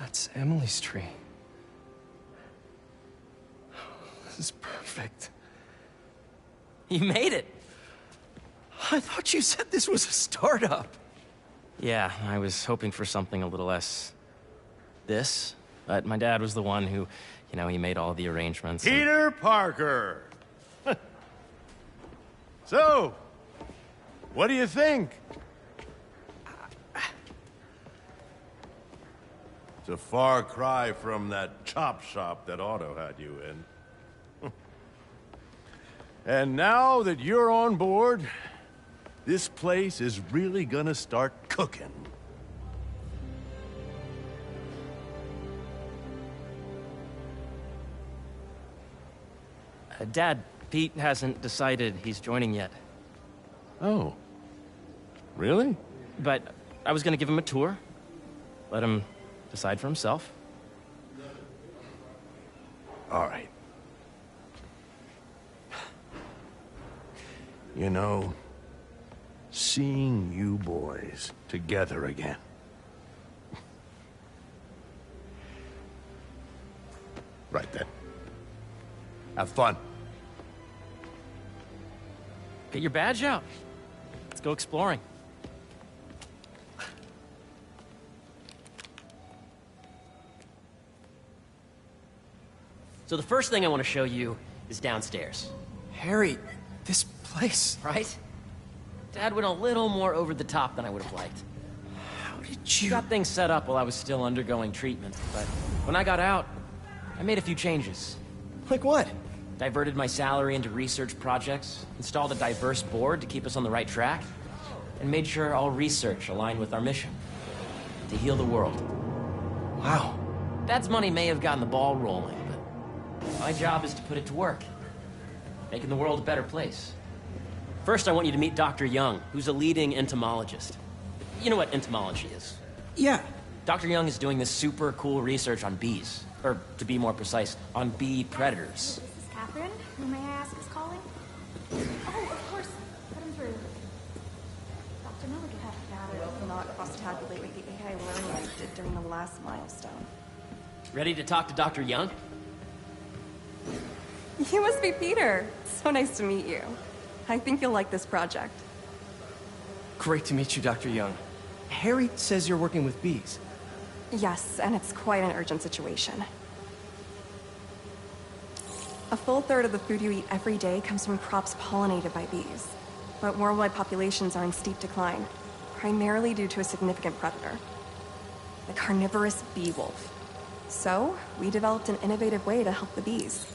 That's Emily's tree. This is perfect. You made it! I thought you said this was a startup. Yeah, I was hoping for something a little less... this. But my dad was the one who, he made all the arrangements. Peter Parker! So, what do you think? It's a far cry from that chop shop that Otto had you in. And now that you're on board, this place is really gonna start cooking. Dad, Pete hasn't decided he's joining yet. Oh. Really? But I was gonna give him a tour. Let him decide for himself. All right. Seeing you boys together again. Right then. Have fun. Get your badge out. Let's go exploring. So the first thing I want to show you is downstairs. Harry, this place... Right? Dad went a little more over the top than I would have liked. How did He you... got things set up while I was still undergoing treatment, but when I got out, I made a few changes. Like what? Diverted my salary into research projects, installed a diverse board to keep us on the right track, and made sure all research aligned with our mission, to heal the world. Wow. Dad's money may have gotten the ball rolling, but my job is to put it to work, making the world a better place. First, I want you to meet Dr. Young, who's a leading entomologist. You know what entomology is? Yeah. Dr. Young is doing this super cool research on bees, or to be more precise, on bee predators. This is Catherine. Who may I ask is calling? Oh, of course. Put him through. Dr. Milligan. I will not cross-tabulate with the AI learning I did during the last milestone. Ready to talk to Dr. Young? You must be Peter. So nice to meet you. I think you'll like this project. Great to meet you, Dr. Young. Harry says you're working with bees. Yes, and it's quite an urgent situation. A full third of the food you eat every day comes from crops pollinated by bees. But worldwide populations are in steep decline, primarily due to a significant predator, the carnivorous bee wolf. So, we developed an innovative way to help the bees.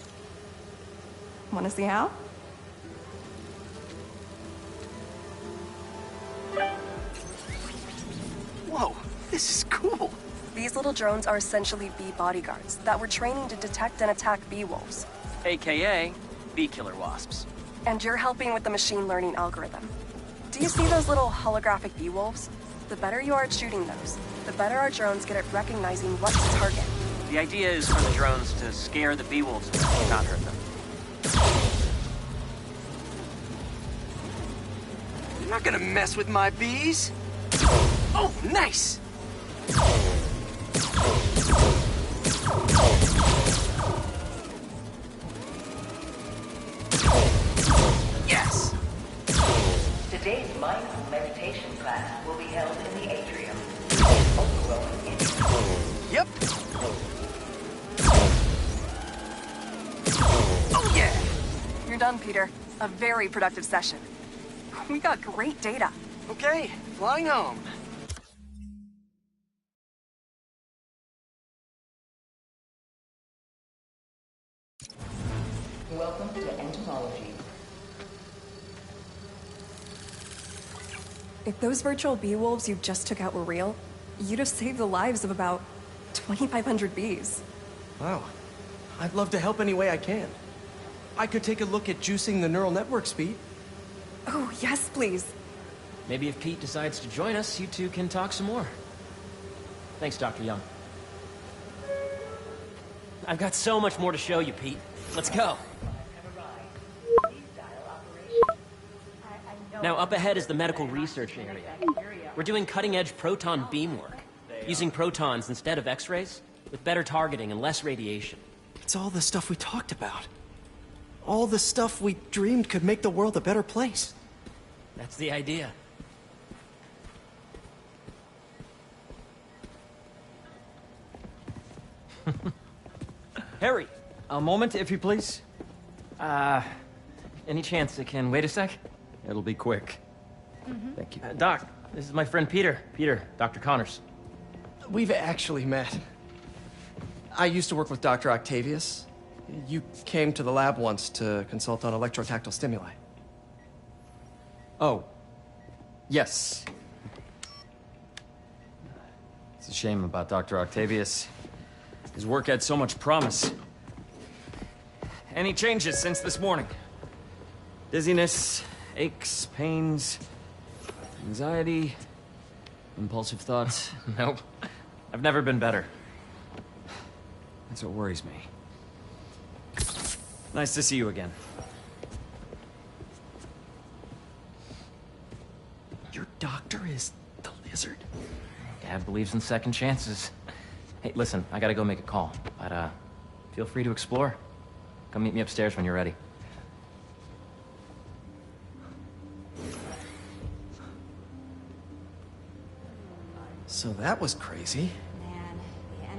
Want to see how? Whoa, this is cool. These little drones are essentially bee bodyguards that we're training to detect and attack bee wolves. AKA bee killer wasps. And you're helping with the machine learning algorithm. Do you see those little holographic bee wolves? The better you are at shooting those, the better our drones get at recognizing what to target. The idea is for the drones to scare the bee wolves, not hurt them. You're not gonna mess with my bees. Oh, nice! Yes! Today's mindful meditation class will be held in the atrium. Yep. Oh, yeah! You're done, Peter. A very productive session. We got great data. Okay, flying home. Welcome to entomology. If those virtual bee wolves you just took out were real, you'd have saved the lives of about 2,500 bees. Wow. I'd love to help any way I can. I could take a look at juicing the neural network speed. Oh, yes, please. Maybe if Pete decides to join us, you two can talk some more. Thanks, Dr. Young. I've got so much more to show you, Pete. Let's go. Now, up ahead is the medical research area. We're doing cutting-edge proton beam work. using protons instead of X-rays, with better targeting and less radiation. It's all the stuff we talked about. All the stuff we dreamed could make the world a better place. That's the idea. Harry, a moment, if you please. Any chance it can wait a sec? It'll be quick. Thank you. Doc, this is my friend Peter. Peter, Dr. Connors. We've actually met. I used to work with Dr. Octavius. You came to the lab once to consult on electrotactile stimuli. Oh. Yes. It's a shame about Dr. Octavius. His work had so much promise. Any changes since this morning? Dizziness, aches, pains, anxiety, impulsive thoughts. Nope. I've never been better. That's what worries me. Nice to see you again. Your doctor is the lizard? Dad believes in second chances. Hey, listen, I gotta go make a call. But, feel free to explore. Come meet me upstairs when you're ready. So that was crazy.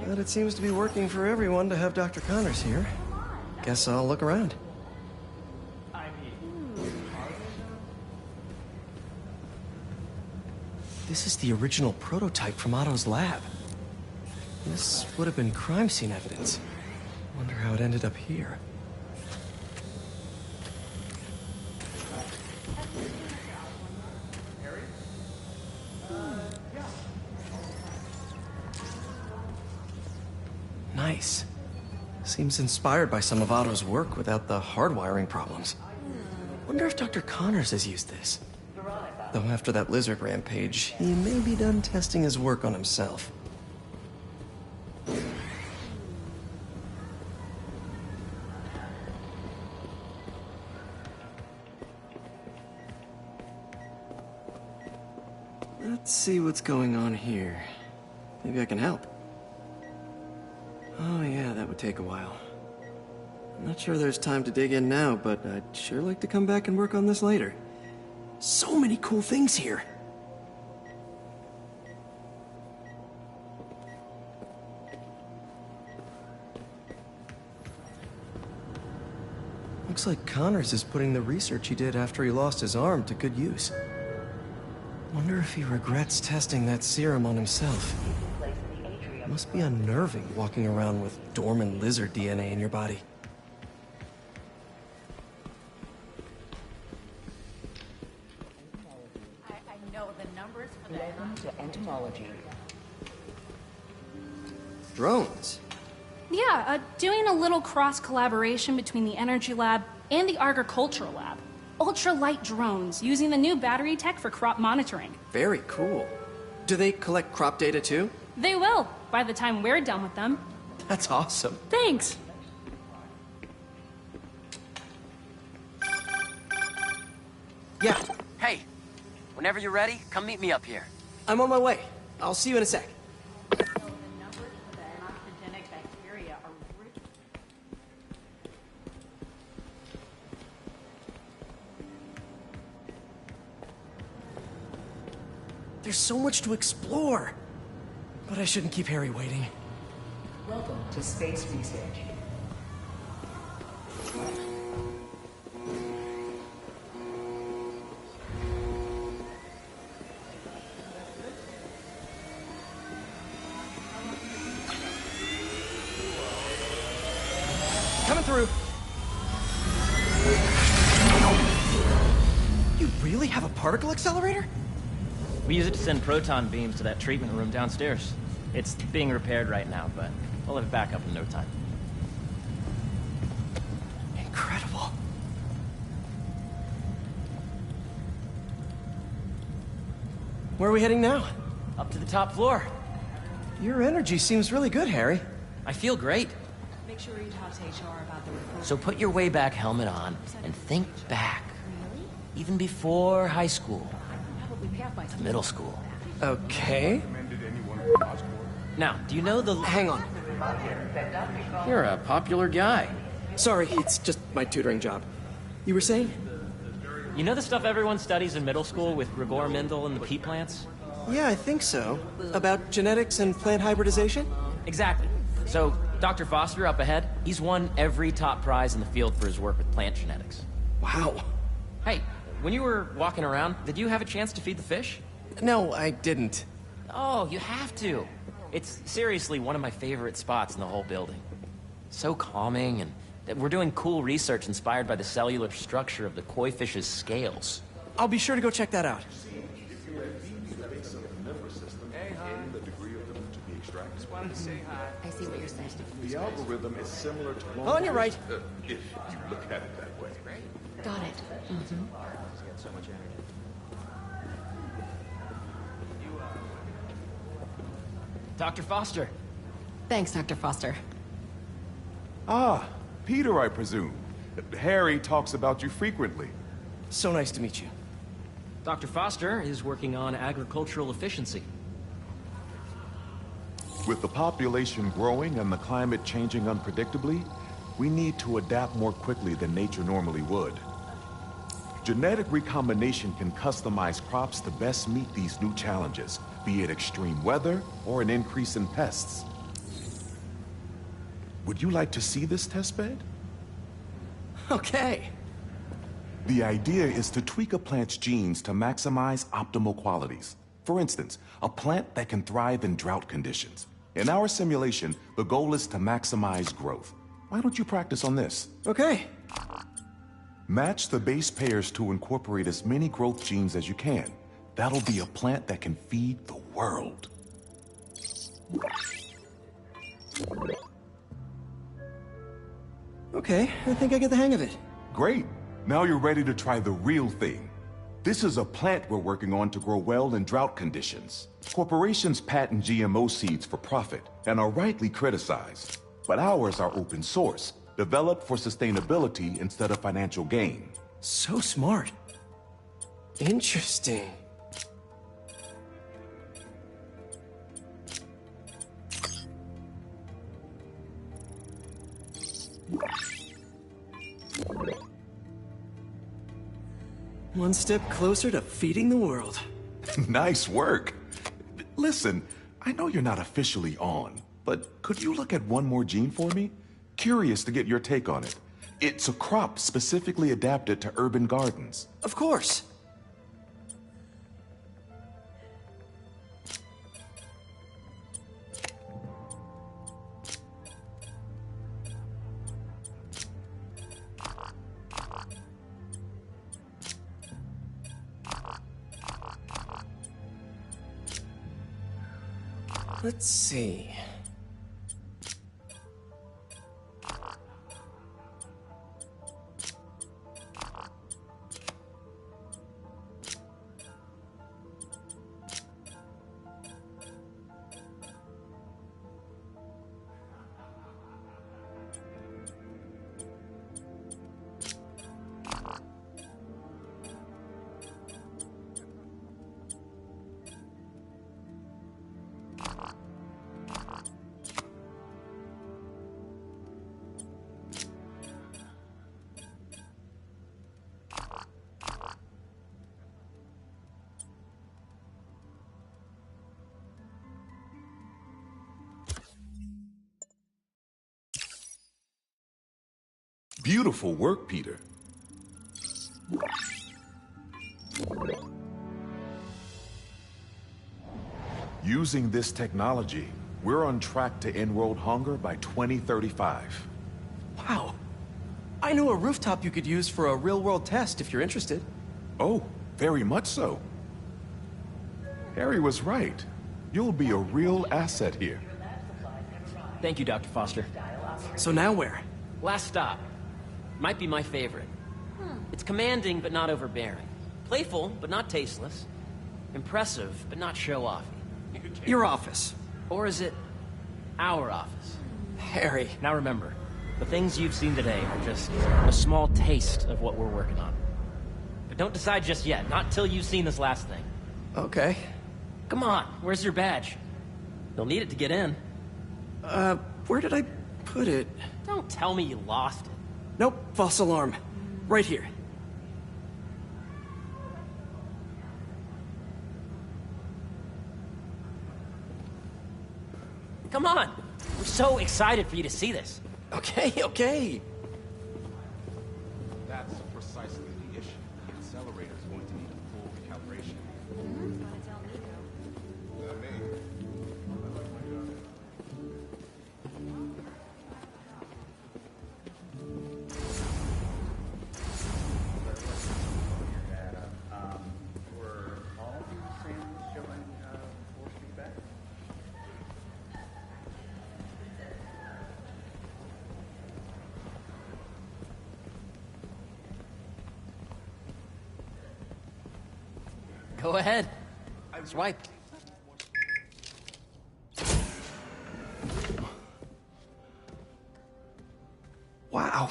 But it seems to be working for everyone to have Dr. Connors here. Guess I'll look around. This is the original prototype from Otto's lab. This would have been crime scene evidence. Wonder how it ended up here. Nice. Seems inspired by some of Otto's work without the hardwiring problems. Wonder if Dr. Connors has used this. Though after that lizard rampage, he may be done testing his work on himself. Let's see what's going on here. Maybe I can help. Oh yeah, that would take a while. I'm not sure there's time to dig in now, but I'd sure like to come back and work on this later. So many cool things here. Looks like Connors is putting the research he did after he lost his arm to good use. Wonder if he regrets testing that serum on himself. Must be unnerving walking around with dormant lizard DNA in your body. I know the numbers for that. Welcome to entomology. Drones? Yeah, doing a little cross-collaboration between the Energy Lab and the Agricultural Lab. Ultralight drones, using the new battery tech for crop monitoring. Very cool. Do they collect crop data too? They will, by the time we're done with them. That's awesome. Thanks. Yeah, Hey, whenever you're ready, come meet me up here. I'm on my way. I'll see you in a sec. The numbers for the oxygenic bacteria are really... There's so much to explore. But I shouldn't keep Harry waiting. Welcome to space research. Coming through. You really have a particle accelerator? We use it to send proton beams to that treatment room downstairs. It's being repaired right now, but we'll have it back up in no time. Incredible. Where are we heading now? Up to the top floor. Your energy seems really good, Harry. I feel great. Make sure you talk to HR about the report. So put your way back helmet on and think back. Even before high school, Probably Pathfinder. middle school. Okay. Recommended anyone from Oscorp? Now, do you know the... Hang on. You're a popular guy. Sorry, it's just my tutoring job. You were saying? You know the stuff everyone studies in middle school with Gregor Mendel and the pea plants? Yeah, I think so. About genetics and plant hybridization? Exactly. So, Dr. Foster up ahead, he's won every top prize in the field for his work with plant genetics. Wow. Hey, when you were walking around, did you have a chance to feed the fish? No, I didn't. Oh, you have to. It's seriously one of my favorite spots in the whole building. So calming, and we're doing cool research inspired by the cellular structure of the koi fish's scales. I'll be sure to go check that out. I see what you're saying. The algorithm is similar to... Oh, and you're right. If you look at it that way. Got it. Dr. Foster. Thanks, Dr. Foster. Ah, Peter, I presume. Harry talks about you frequently. So nice to meet you. Dr. Foster is working on agricultural efficiency. With the population growing and the climate changing unpredictably, we need to adapt more quickly than nature normally would. Genetic recombination can customize crops to best meet these new challenges, be it extreme weather or an increase in pests. Would you like to see this testbed? Okay. The idea is to tweak a plant's genes to maximize optimal qualities. For instance, a plant that can thrive in drought conditions. In our simulation, the goal is to maximize growth. Why don't you practice on this? Okay. Match the base pairs to incorporate as many growth genes as you can. That'll be a plant that can feed the world. Okay, I think I get the hang of it. Great. Now you're ready to try the real thing. This is a plant we're working on to grow well in drought conditions. Corporations patent GMO seeds for profit and are rightly criticized. But ours are open source, developed for sustainability instead of financial gain. So smart. Interesting. One step closer to feeding the world. Nice work. Listen, I know you're not officially on, but could you look at one more gene for me? Curious to get your take on it. It's a crop specifically adapted to urban gardens. Of course. Let's see. Beautiful work, Peter. Using this technology, we're on track to end world hunger by 2035. Wow. I know a rooftop you could use for a real-world test if you're interested. Oh, very much so. Harry was right. You'll be a real asset here. Thank you, Dr. Foster. So now where? Last stop. Might be my favorite. It's commanding, but not overbearing. Playful, but not tasteless. Impressive, but not show-offy. Your office. Or is it our office? Harry. Now remember, the things you've seen today are just a small taste of what we're working on. But don't decide just yet, not till you've seen this last thing. Okay. Come on, where's your badge? You'll need it to get in. Where did I put it? Don't tell me you lost it. Nope, false alarm. Right here. Come on! We're so excited for you to see this. Okay. That's precisely the issue. The accelerator is going to need a full recalibration. Were all the samples showing force feedback? Go ahead. Swipe. Wow.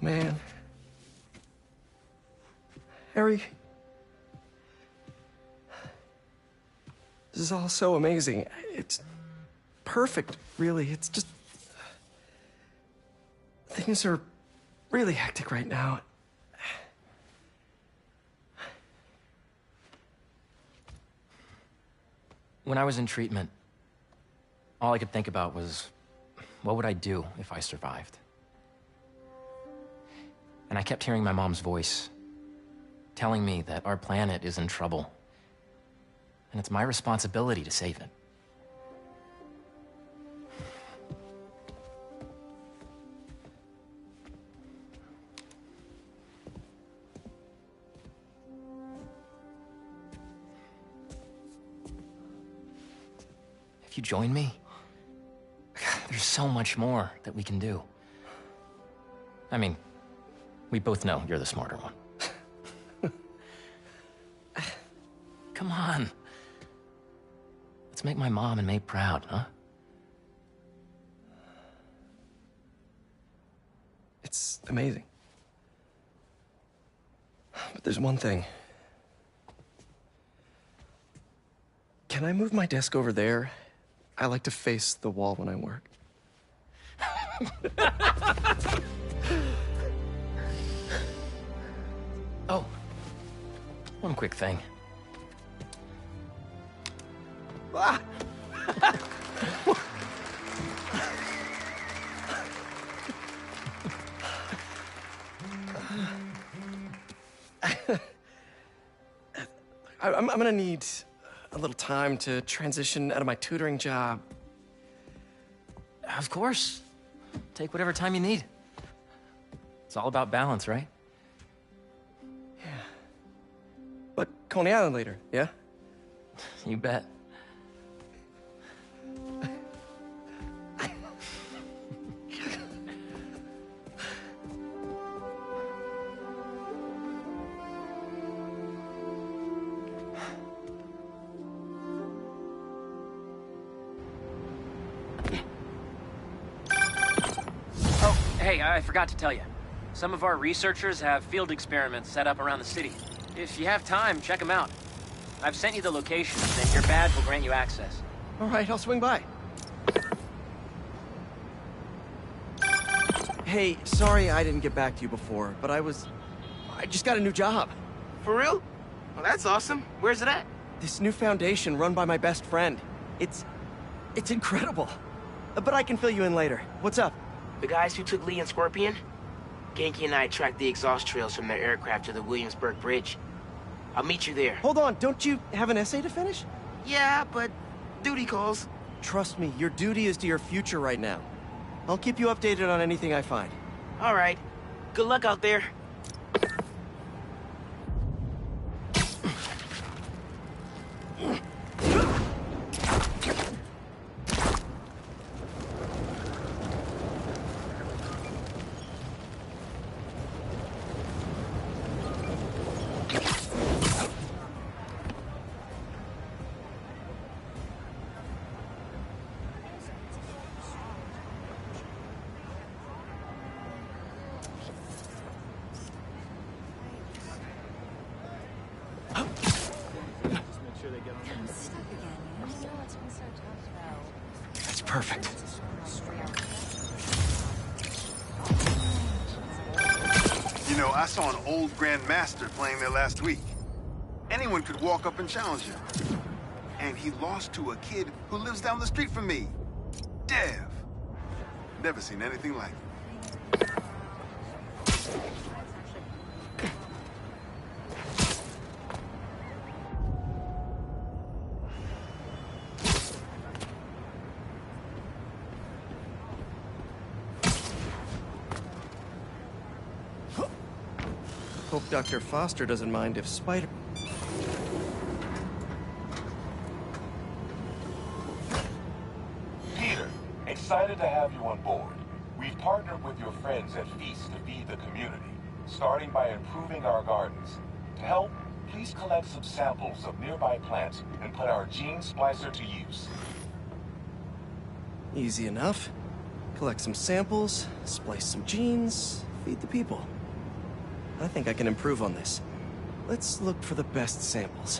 Man. Harry. This is all so amazing. It's perfect, really. It's just... Things are really hectic right now. When I was in treatment, all I could think about was, what would I do if I survived? And I kept hearing my mom's voice, telling me that our planet is in trouble, and it's my responsibility to save it. If you join me, there's so much more that we can do. I mean, we both know you're the smarter one. Come on. Let's make my mom and May proud, huh? It's amazing. But there's one thing. Can I move my desk over there? I like to face the wall when I work. Oh, one quick thing. Ah! I'm gonna need a little time to transition out of my tutoring job. Of course. Take whatever time you need. It's all about balance, right? Yeah. But Coney Island later, yeah? You bet. Hey, I forgot to tell you. Some of our researchers have field experiments set up around the city. If you have time, check them out. I've sent you the locations, and your badge will grant you access. All right, I'll swing by. Hey, sorry I didn't get back to you before, but I just got a new job. For real? Well, that's awesome. Where's it at? This new foundation run by my best friend. It's incredible. But I can fill you in later. What's up? The guys who took Lee and Scorpion? Ganke and I tracked the exhaust trails from their aircraft to the Williamsburg Bridge. I'll meet you there. Hold on, don't you have an essay to finish? Yeah, but duty calls. Trust me, your duty is to your future right now. I'll keep you updated on anything I find. All right. Good luck out there. Perfect. You know, I saw an old Grandmaster playing there last week. Anyone could walk up and challenge him. And he lost to a kid who lives down the street from me. Dev. Never seen anything like it. Hope Dr. Foster doesn't mind if Spider... Peter, excited to have you on board. We've partnered with your friends at Feast to feed the community, starting by improving our gardens. To help, please collect some samples of nearby plants and put our gene splicer to use. Easy enough. Collect some samples, splice some genes, feed the people. I think I can improve on this. Let's look for the best samples.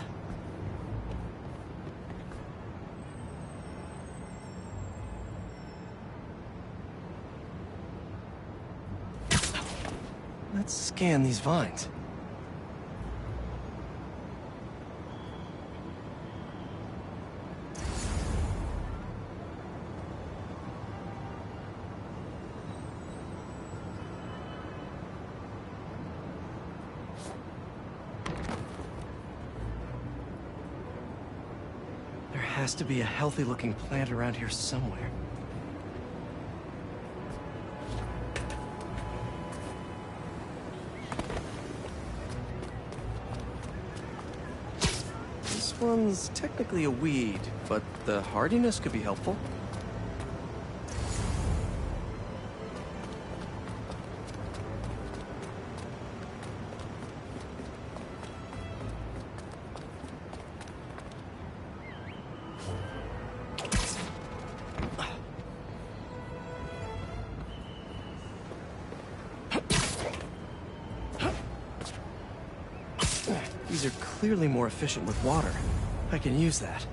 Let's scan these vines. There has to be a healthy-looking plant around here somewhere. This one's technically a weed, but the hardiness could be helpful. These are clearly more efficient with water. I can use that.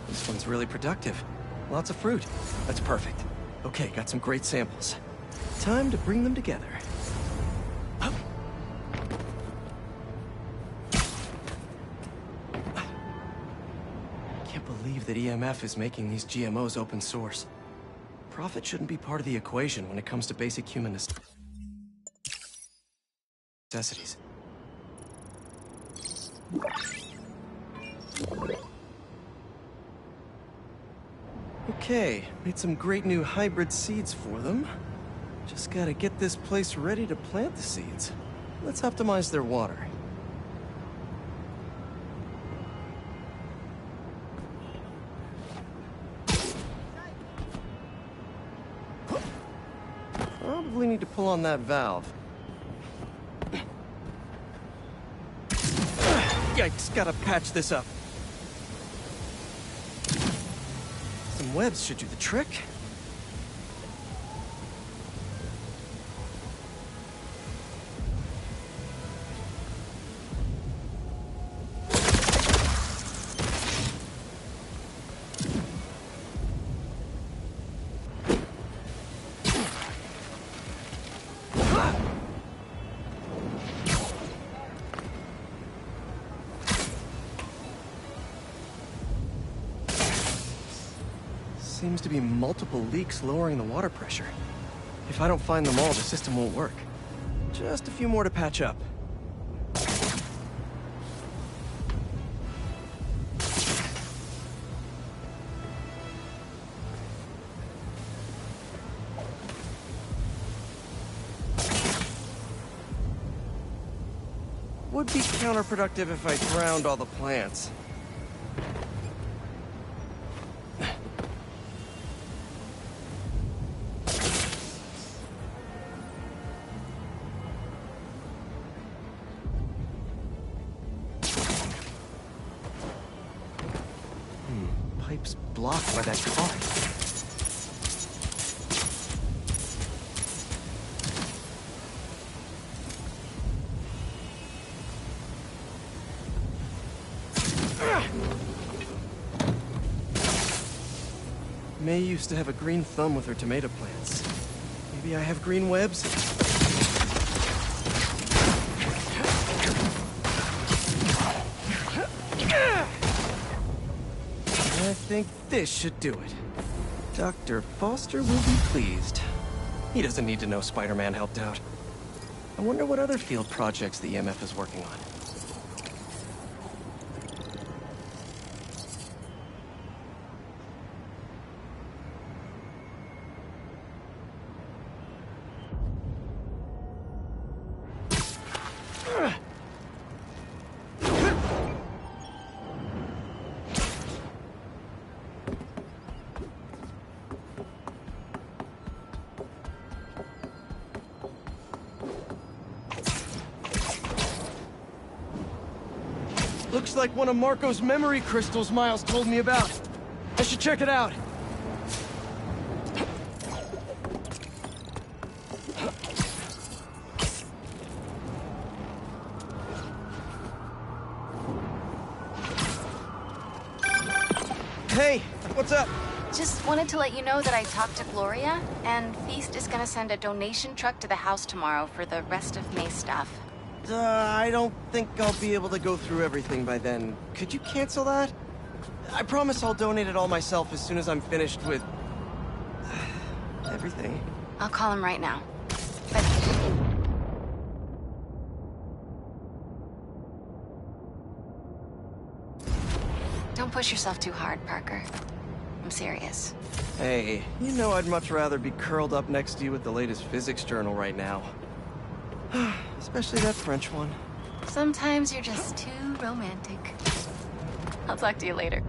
This one's really productive. Lots of fruit. That's perfect. Okay, got some great samples. Time to bring them together. Can't believe that EMF is making these GMOs open source. Profit shouldn't be part of the equation when it comes to basic human necessities. Okay, made some great new hybrid seeds for them. Just gotta get this place ready to plant the seeds. Let's optimize their water. Probably need to pull on that valve. Yikes, gotta patch this up. Some webs should do the trick. Seems to be multiple leaks lowering the water pressure. If I don't find them all, the system won't work. Just a few more to patch up. Would be counterproductive if I drowned all the plants. pipe's blocked by that car. May used to have a green thumb with her tomato plants. Maybe I have green webs? I think this should do it. Dr. Foster will be pleased. He doesn't need to know Spider-Man helped out. I wonder what other field projects the EMF is working on. Looks like one of Marco's memory crystals Miles told me about. I should check it out. Hey, what's up? Just wanted to let you know that I talked to Gloria, and Feast is gonna send a donation truck to the house tomorrow for the rest of May's stuff. I don't think I'll be able to go through everything by then. Could you cancel that? I promise I'll donate it all myself as soon as I'm finished with... everything. I'll call him right now. But... don't push yourself too hard, Parker. I'm serious. Hey, you know I'd much rather be curled up next to you with the latest physics journal right now. Especially that French one. Sometimes you're just too romantic. I'll talk to you later.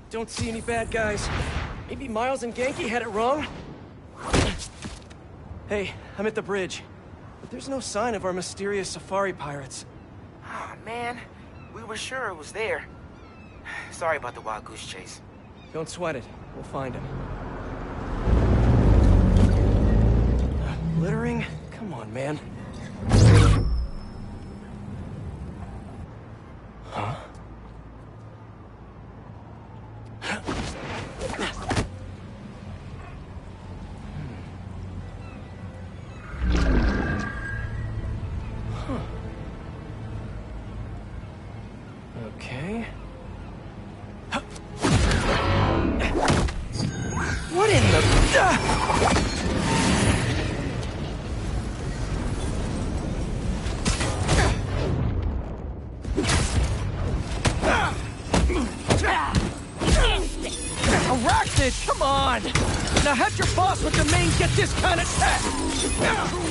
Don't see any bad guys. Maybe Miles and Genki had it wrong? Hey, I'm at the bridge. But there's no sign of our mysterious safari pirates. Oh, man. We were sure it was there. Sorry about the wild goose chase. Don't sweat it. We'll find him. Littering? Come on, man. Huh? Okay. What in the... Arachnid, come on! Now have your boss with the main get this kind of tech!